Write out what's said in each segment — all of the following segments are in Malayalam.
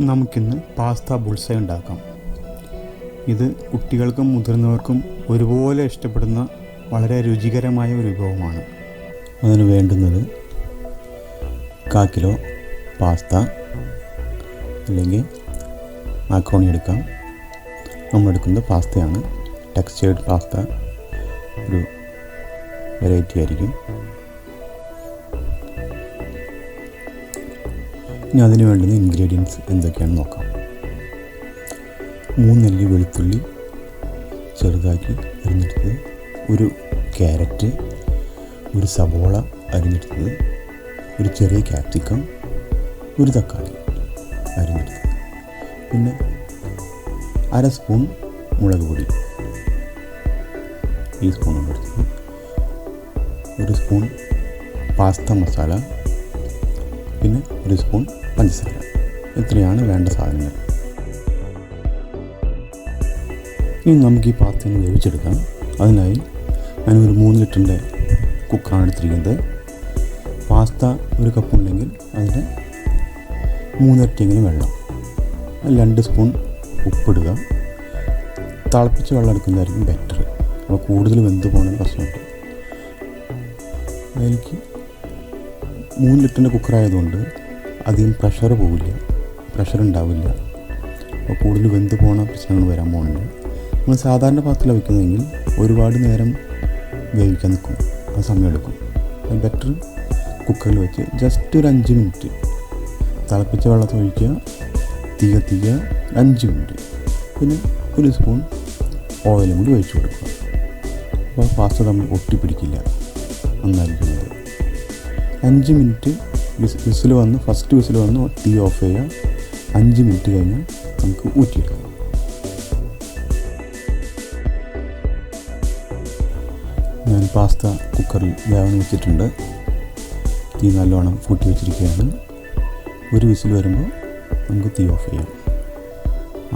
നമുക്കിന്ന് പാസ്ത ബുൾസൈ ഉണ്ടാക്കാം. ഇത് കുട്ടികൾക്കും മുതിർന്നവർക്കും ഒരുപോലെ ഇഷ്ടപ്പെടുന്ന വളരെ രുചികരമായ ഒരു വിഭവമാണ്. അതിന് വേണ്ടുന്നത് 1/4 കിലോ പാസ്ത അല്ലെങ്കിൽ മാക്രോണി എടുക്കാം. നമ്മളെടുക്കുന്നത് പാസ്തയാണ്. ടെക്സ്ചേർഡ് പാസ്ത ഒരു വെറൈറ്റി ആയിരിക്കും. ഇനി അതിന് വേണ്ടുന്ന ഇൻഗ്രീഡിയൻസ് എന്തൊക്കെയാണെന്ന് നോക്കാം. 3 അല്ലി വെളുത്തുള്ളി ചെറുതാക്കി അരിഞ്ഞെടുത്തത്, ഒരു ക്യാരറ്റ്, ഒരു സബോള അരിഞ്ഞെടുത്തത്, ഒരു ചെറിയ ക്യാപ്സിക്കം, ഒരു തക്കാളി അരിഞ്ഞെടുത്തത്, പിന്നെ 1/2 സ്പൂൺ മുളക് പൊടി ഈ സ്പൂണോട് എടുത്തത്, 1 സ്പൂൺ പാസ്ത മസാല, പിന്നെ 1 സ്പൂൺ പഞ്ചസാര. ഇത്രയാണ് വേണ്ട സാധനങ്ങൾ. ഇനി നമുക്ക് ഈ പാസ്ത ഒന്ന് വേവിച്ചെടുക്കാം. അതിനായി ഞാനൊരു 3 ലിറ്ററിൻ്റെ കുക്കാണ് എടുത്തിരിക്കുന്നത്. പാസ്ത 1 കപ്പ് ഉണ്ടെങ്കിൽ അതിൻ്റെ 3 ഇരട്ടിയെങ്കിലും വെള്ളം, 2 സ്പൂൺ ഉപ്പിടുക. തിളപ്പിച്ച വെള്ളം എടുക്കുന്നതായിരിക്കും ബെറ്റർ. അപ്പോൾ കൂടുതൽ വെന്ത് പോകുന്ന പ്രശ്നമുണ്ട്. അതിലേക്ക് 3 ലിറ്ററിൻ്റെ കുക്കറായതുകൊണ്ട് അധികം പ്രഷർ പോവില്ല, പ്രഷർ ഉണ്ടാവില്ല. അപ്പോൾ കൂടുതൽ വെന്ത് പോകുന്ന പ്രശ്നങ്ങൾ വരാൻ പോകുന്നുണ്ട്. നമ്മൾ സാധാരണ പാത്രത്തിൽ വയ്ക്കുന്നതെങ്കിൽ ഒരുപാട് നേരം വേവിക്കാൻ നിൽക്കും, ആ സമയമെടുക്കും. ബെറ്റർ കുക്കറിൽ വെച്ച് ജസ്റ്റ് ഒരു 5 മിനിറ്റ് തിളപ്പിച്ച വെള്ളത്തിൽ ഒഴിക്കുക, തീ കത്തിക്കുക, 5 മിനിറ്റ്, പിന്നെ 1 സ്പൂൺ ഓയിലും കൂടി ഒഴിച്ചു കൊടുക്കുക. അപ്പോൾ പാസ്ത തമ്മിൽ ഒട്ടിപ്പിടിക്കില്ല, നന്നായിരിക്കുന്നത്. 5 മിനിറ്റ് വിസിൽ വന്ന് ഫസ്റ്റ് വിസിൽ വന്ന് തീ ഓഫ് ചെയ്യുക. 5 മിനിറ്റ് കഴിഞ്ഞാൽ നമുക്ക് ഊറ്റിയെടുക്കാം. ഞാൻ പാസ്ത കുക്കറിൽ വേവാൻ വെച്ചിട്ടുണ്ട്. തീ നല്ലോണം കൂട്ടി വെച്ചിരിക്കുകയാണ്. 1 വിസിൽ വരുമ്പോൾ നമുക്ക് തീ ഓഫ് ചെയ്യാം.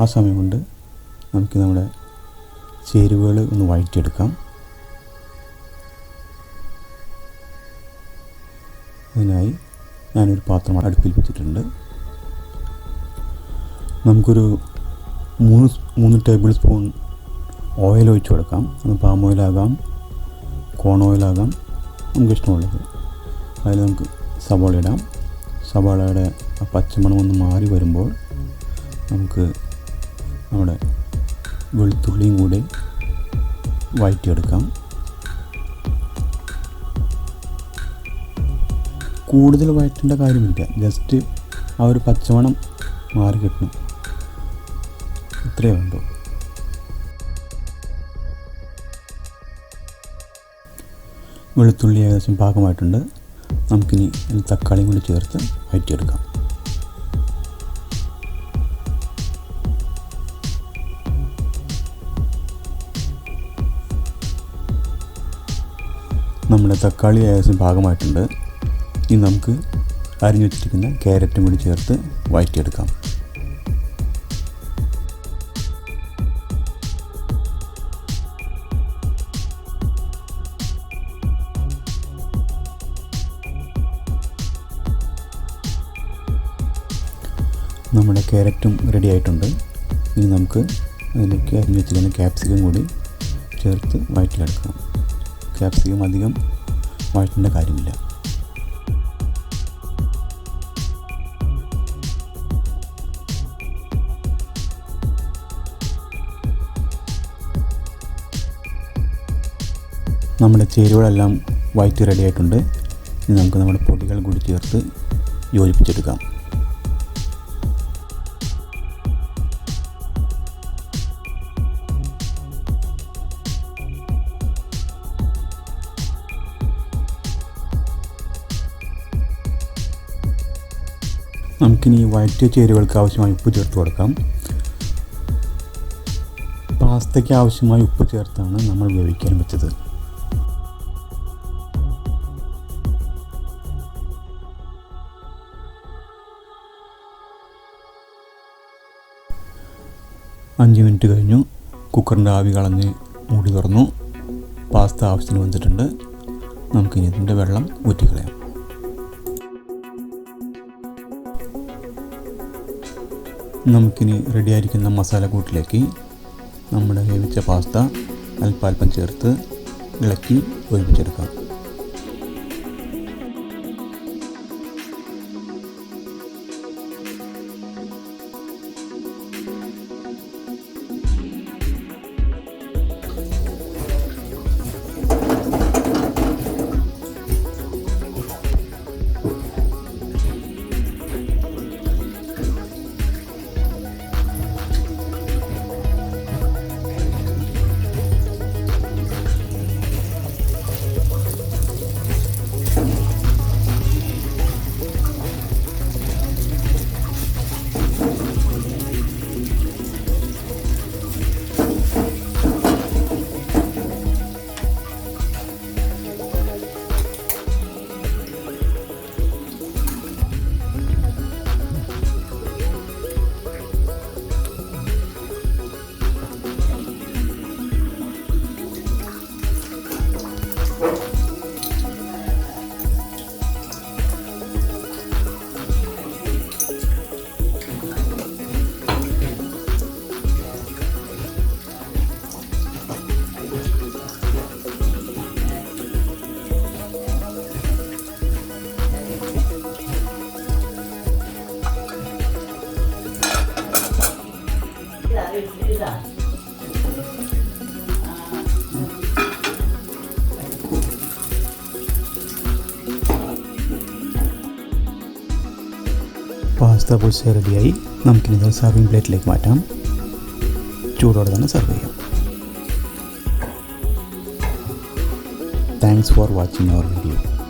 ആ സമയം കൊണ്ട് നമുക്ക് നമ്മുടെ ചേരുവകൾ ഒന്ന് വഴറ്റിയെടുക്കാം. അതിനായി ഞാനൊരു പാത്രം അടുപ്പിൽ വെച്ചിട്ടുണ്ട്. നമുക്കൊരു 3 ടേബിൾ സ്പൂൺ ഓയിൽ ഒഴിച്ച് കൊടുക്കാം. അത് പാം ഓയിലാകാം, കോൺ ഓയിലാകാം, നമുക്ക് ഇഷ്ടമുള്ളത്. അതിൽ നമുക്ക് സബോള ഇടാം. സബോളയുടെ ആ പച്ചമണം ഒന്ന് മാറി വരുമ്പോൾ നമുക്ക് നമ്മുടെ വെളുത്തുള്ളിയും കൂടി വഴറ്റിയെടുക്കാം. കൂടുതൽ വഴറ്റേണ്ട കാര്യമില്ല, ജസ്റ്റ് ആ ഒരു പച്ചമണം മാറി കിട്ടണം, ഇത്രയേ വേണ്ടൂ. വെളുത്തുള്ളി ഏകദേശം പാകമായിട്ടുണ്ട്. നമുക്കിനി തക്കാളിയും കൂടി ചേർത്ത് വഴറ്റിയെടുക്കാം. നമ്മുടെ തക്കാളി ഏകദേശം പാകമായിട്ടുണ്ട്. ഇനി നമുക്ക് അരിഞ്ഞു വെച്ചിരിക്കുന്ന ക്യാരറ്റും കൂടി ചേർത്ത് വഴറ്റിയെടുക്കാം. നമ്മുടെ ക്യാരറ്റും റെഡി ആയിട്ടുണ്ട്. ഇനി നമുക്ക് അതിലേക്ക് അരിഞ്ഞു വെച്ചിരിക്കുന്ന ക്യാപ്സിക്കം കൂടി ചേർത്ത് വഴറ്റിയെടുക്കാം. ക്യാപ്സിക്കം അധികം വഴറ്റേണ്ട കാര്യമില്ല. നമ്മുടെ ചേരുവകളെല്ലാം വഴറ്റി റെഡി ആയിട്ടുണ്ട്. ഇനി നമുക്ക് നമ്മുടെ പൊടികൾ കൂടി ചേർത്ത് യോജിപ്പിച്ചെടുക്കാം. നമുക്കിനി വഴറ്റിയ ചേരുവകൾക്ക് ആവശ്യമായ ഉപ്പ് ചേർത്ത് കൊടുക്കാം. പാസ്തയ്ക്ക് ആവശ്യമായ ഉപ്പ് ചേർത്താണ് നമ്മൾ വേവിക്കാൻ വെച്ചത്. അഞ്ച് മിനിറ്റ് കഴിഞ്ഞു. കുക്കറിൻ്റെ ആവി കളഞ്ഞ് മൂടി തുറന്നു. പാസ്ത ആവശ്യത്തിന് വന്നിട്ടുണ്ട്. നമുക്കിനി ഇതിൻ്റെ വെള്ളം ഊറ്റിക്കളയാം. നമുക്കിനി റെഡിയായിരിക്കുന്ന മസാല കൂട്ടിലേക്ക് നമ്മുടെ വേവിച്ച പാസ്ത അല്പാൽപ്പം ചേർത്ത് ഇളക്കി ഒഴിപ്പിച്ചെടുക്കാം. പാസ്ത ബുൾസൈ റെഡിയായി. നമുക്കിത് സർവിങ് പ്ലേറ്റിലേക്ക് മാറ്റാം. ചൂടോടെ തന്നെ സെർവ് ചെയ്യാം. Thanks for watching our video.